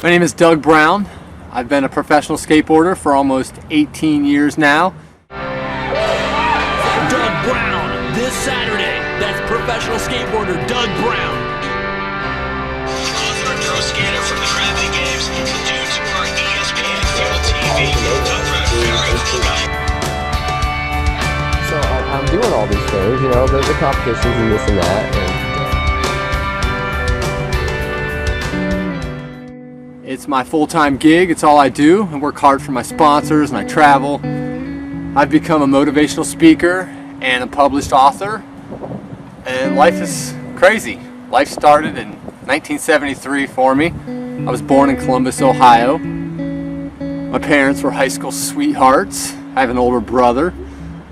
My name is Doug Brown. I've been a professional skateboarder for almost 18 years now. Doug Brown, this Saturday. That's professional skateboarder Doug Brown. Author and pro skater from the Gravity Games, the dudes who are ESPN Field TV. Doug Brown, very cool guy. So I'm doing all these things, you know, the competitions and this and that. It's my full-time gig. It's all I do. I work hard for my sponsors and I travel. I've become a motivational speaker and a published author. And life is crazy. Life started in 1973 for me. I was born in Columbus, Ohio. My parents were high school sweethearts. I have an older brother.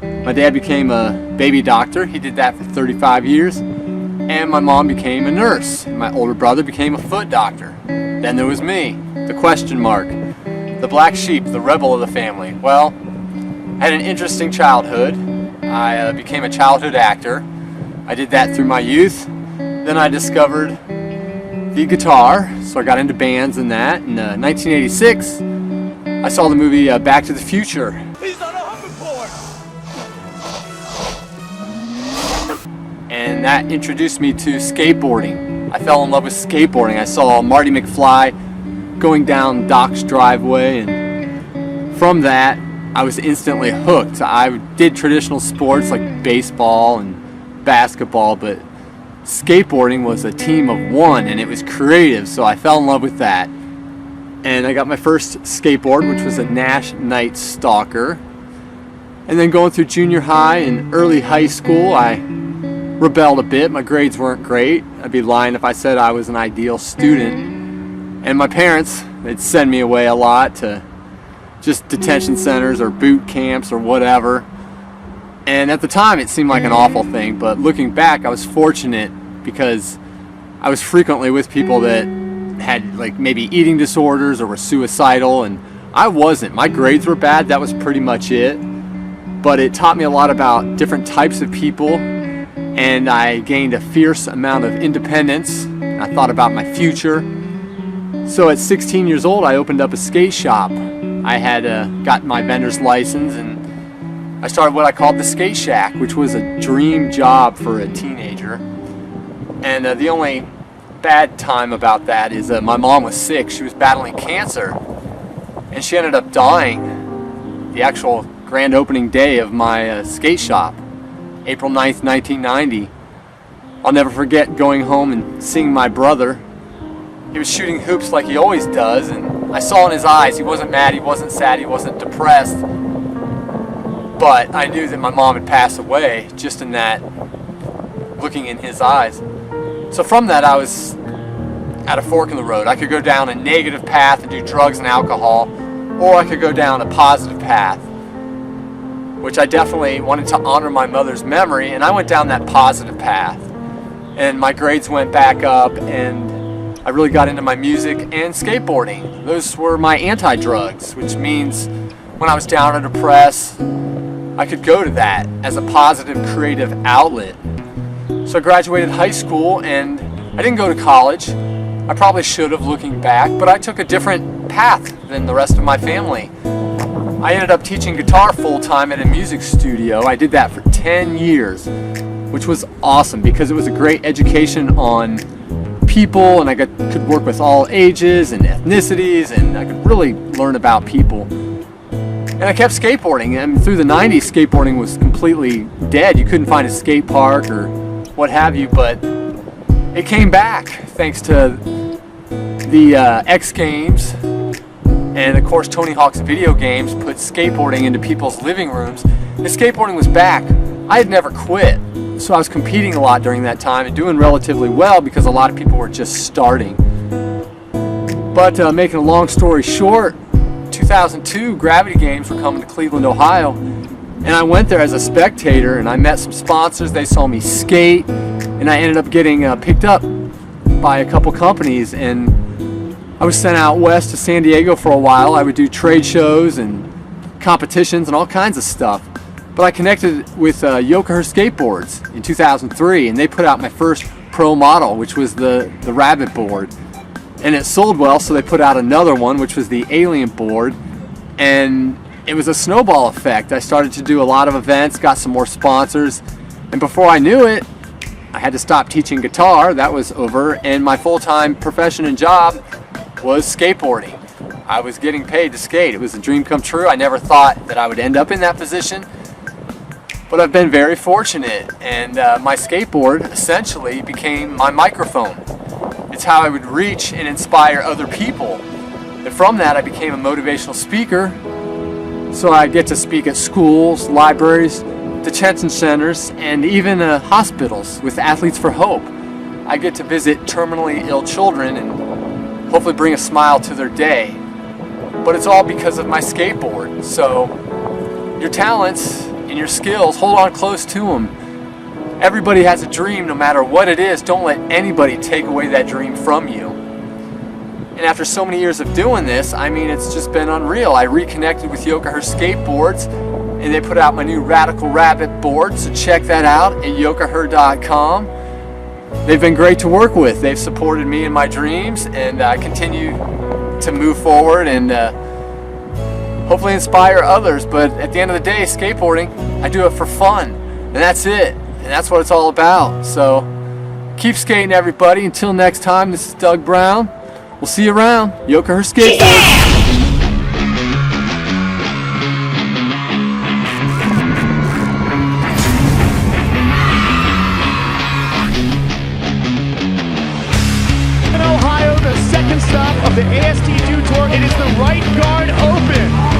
My dad became a baby doctor. He did that for 35 years. And my mom became a nurse. And my older brother became a foot doctor. Then there was me, the question mark, the black sheep, the rebel of the family. Well, I had an interesting childhood. I became a childhood actor. I did that through my youth. Then I discovered the guitar, so I got into bands and that. In 1986, I saw the movie Back to the Future. He's on a hoverboard! And that introduced me to skateboarding. I fell in love with skateboarding. I saw Marty McFly going down Doc's driveway, and from that I was instantly hooked. I did traditional sports like baseball and basketball, but skateboarding was a team of one and it was creative, so I fell in love with that. And I got my first skateboard, which was a Nash Night Stalker. And then going through junior high and early high school, I rebelled a bit. My grades weren't great. I'd be lying if I said I was an ideal student. And my parents, they'd send me away a lot to just detention centers or boot camps or whatever. And at the time it seemed like an awful thing, but looking back I was fortunate because I was frequently with people that had like maybe eating disorders or were suicidal, and I wasn't. My grades were bad, that was pretty much it. But it taught me a lot about different types of people, and I gained a fierce amount of independence. I thought about my future. So at 16 years old, I opened up a skate shop. I had gotten my vendor's license, and I started what I called the Skate Shack, which was a dream job for a teenager. And the only bad time about that is my mom was sick. She was battling cancer, and she ended up dying the actual grand opening day of my skate shop, April 9th, 1990. I'll never forget going home and seeing my brother. He was shooting hoops like he always does, and I saw in his eyes he wasn't mad, he wasn't sad, he wasn't depressed. But I knew that my mom had passed away just in that, looking in his eyes. So from that I was at a fork in the road. I could go down a negative path and do drugs and alcohol, or I could go down a positive path, which I definitely wanted to honor my mother's memory, and I went down that positive path. And my grades went back up, and I really got into my music and skateboarding. Those were my anti-drugs, which means when I was down or depressed, I could go to that as a positive creative outlet. So I graduated high school, and I didn't go to college. I probably should have, looking back, but I took a different path than the rest of my family. I ended up teaching guitar full-time at a music studio. I did that for 10 years, which was awesome because it was a great education on people, and I could work with all ages and ethnicities, and I could really learn about people. And I kept skateboarding, and through the 90s skateboarding was completely dead. You couldn't find a skate park or what have you, but it came back thanks to the X Games, and of course Tony Hawk's video games put skateboarding into people's living rooms, and skateboarding was back. I had never quit, so I was competing a lot during that time and doing relatively well because a lot of people were just starting. But making a long story short, 2002 Gravity Games were coming to Cleveland, Ohio, and I went there as a spectator, and I met some sponsors. They saw me skate, and I ended up getting picked up by a couple companies, and I was sent out west to San Diego for a while. I would do trade shows and competitions and all kinds of stuff. But I connected with Yocaher Skateboards in 2003, and they put out my first pro model, which was the rabbit board. And it sold well, so they put out another one, which was the alien board. And it was a snowball effect. I started to do a lot of events, got some more sponsors, and before I knew it, I had to stop teaching guitar. That was over, and my full-time profession and job was skateboarding. I was getting paid to skate. It was a dream come true. I never thought that I would end up in that position, but I've been very fortunate, and my skateboard essentially became my microphone. It's how I would reach and inspire other people. And from that, I became a motivational speaker. So I get to speak at schools, libraries, detention centers, and even hospitals with Athletes for Hope. I get to visit terminally ill children and hopefully bring a smile to their day. But it's all because of my skateboard. So your talents and your skills, hold on close to them. Everybody has a dream, no matter what it is. Don't let anybody take away that dream from you. And after so many years of doing this, I mean, it's just been unreal. I reconnected with Yocaher Skateboards, and they put out my new Radical Rabbit board, so check that out at yocaher.com. They've been great to work with. They've supported me in my dreams, and I continue to move forward and hopefully inspire others. But at the end of the day, skateboarding, I do it for fun, and that's it. And that's what it's all about. So keep skating, everybody. Until next time, this is Doug Brown. We'll see you around. Yocaher Skateboards. In Ohio, the second stop of the AST2 Tour. It is the right guard open.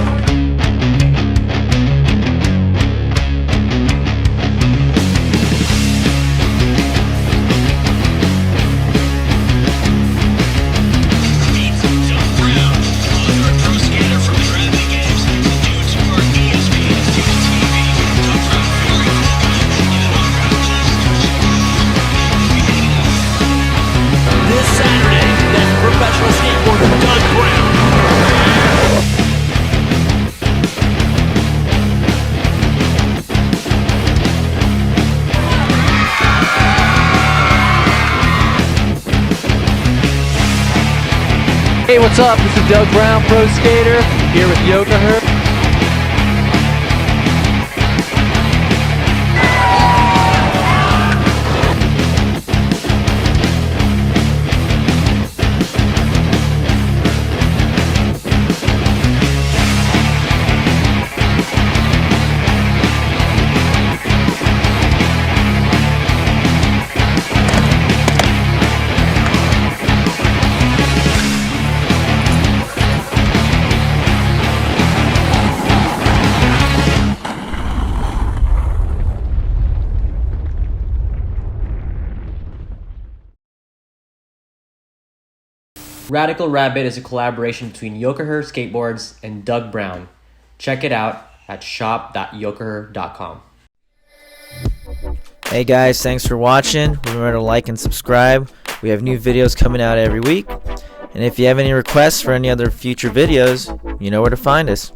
Professional skateboarder Doug Brown. Hey, what's up? This is Doug Brown, pro skater, here with Yocaher. Radical Rabbit is a collaboration between Yocaher Skateboards and Doug Brown. Check it out at shop.yocaher.com. Hey guys, thanks for watching. Remember to like and subscribe. We have new videos coming out every week. And if you have any requests for any other future videos, you know where to find us.